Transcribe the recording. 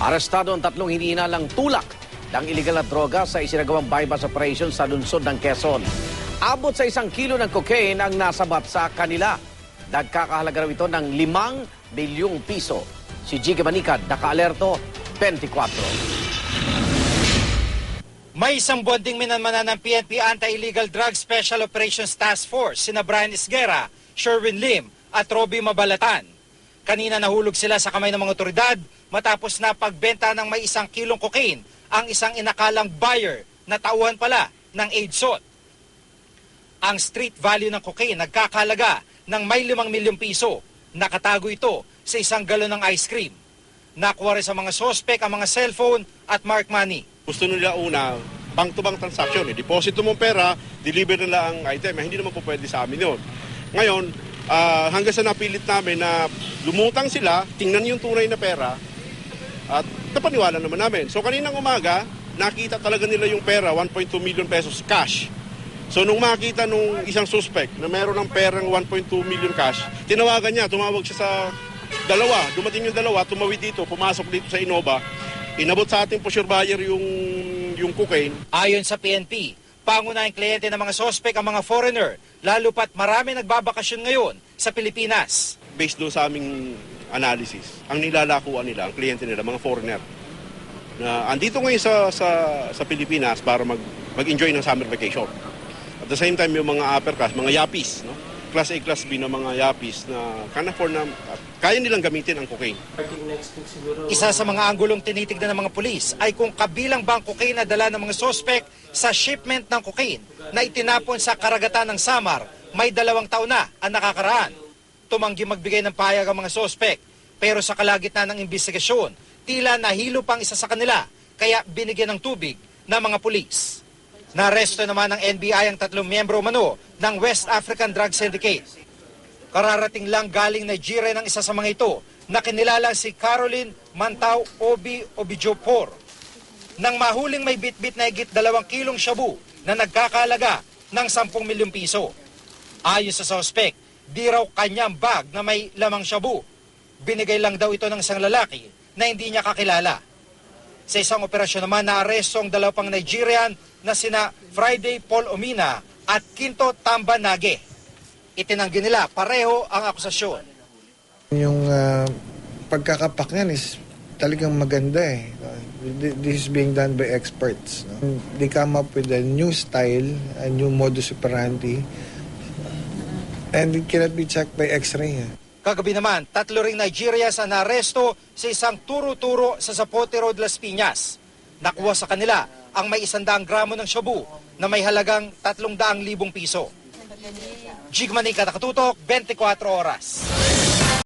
Arestado ang tatlong hinihinalang tulak ng iligal na droga sa isinagawang bypass operation sa lungsod ng Quezon. Abot sa 1 kilo ng cocaine ang nasabat sa kanila. Nagkakahalaga raw ito ng 5 milyong piso. Si Jiggy Manicad, naka-alerto, 24. May isang buwan ding minanmanan ng PNP Anti-Illegal Drug Special Operations Task Force sina Brian Isguera, Sherwin Lim at Robbie Mabalatan. Kanina nahulog sila sa kamay ng mga otoridad matapos na pagbenta ng may 1 kilong cocaine ang isang inakalang buyer na tauhan pala ng AIDSOT. Ang street value ng cocaine nagkakahalaga ng may 5 milyong piso. Nakatago ito sa 1 galon ng ice cream. Nakuha rin sa mga sospek ang mga cellphone at mark money. Gusto nila una, bank-to-bank transaction. Deposito mong pera, deliver nila ang item. Hindi naman po pwede sa amin yun. Ngayon, hanggang sa napilit namin na lumutang sila, tingnan yung tunay na pera, at napaniwala naman namin. So kaninang umaga, nakita talaga nila yung pera, 1.2 million pesos cash. So nung makita nung isang suspect na meron ng perang 1.2 million cash, tinawagan niya, tumawag siya sa dalawa. Dumating yung dalawa, tumawid dito, pumasok dito sa Innova. Inabot sa ating pusher buyer yung cocaine. Ayon sa PNP, pangunahing kliyente ng mga sospek ang mga foreigner, lalo pat marami nagbabakasyon ngayon sa Pilipinas. Based doon sa aming analysis, ang nilalakuan nila, ang kliyente nila, mga foreigner, na andito ngayon sa Pilipinas para mag-enjoy ng summer vacation. At the same time, yung mga upper class, mga yapis, no? Class A, Class B na mga yapis na kaya nilang gamitin ang cocaine. Isa sa mga anggulong tinitignan ng mga pulis ay kung kabilang ba ang cocaine na dala ng mga sospek sa shipment ng cocaine na itinapon sa karagatan ng Samar, may 2 taon na ang nakakaraan. Tumanggi magbigay ng pahayag ang mga sospek, pero sa kalagitnaan ng investigasyon, tila nahilo pang isa sa kanila, kaya binigyan ng tubig ng mga pulis. Naresto naman ng NBI ang 3 miyembro umano ng West African Drug Syndicate. Kararating lang galing Nigeria ng isa sa mga ito na kinilala si Caroline Mantao Obi Obijopor. Nang mahuling may bitbit na higit 2 kilong shabu na nagkakalaga ng 10 milyong piso. Ayon sa suspect, di raw kanyang bag na may lamang shabu. Binigay lang daw ito ng isang lalaki na hindi niya kakilala. Sa isang operasyon naman, naaresto ang 2 pang Nigerian na sina Friday Paul Omina at Quinto Tamba Nage. Itinanggi nila pareho ang akusasyon. Yung pagkakapak niyan is talagang maganda eh. This is being done by experts. No? They come up with a new style, a new modus operandi, and it cannot be checked by x-ray. Kagabi naman, 3 ring Nigerians ang naaresto sa isang turo-turo sa Zapote Road, Las Piñas. Nakuha sa kanila ang may 100 gramo ng shabu na may halagang 300,000 piso. Jiggy Manicad, nakatutok, 24 oras.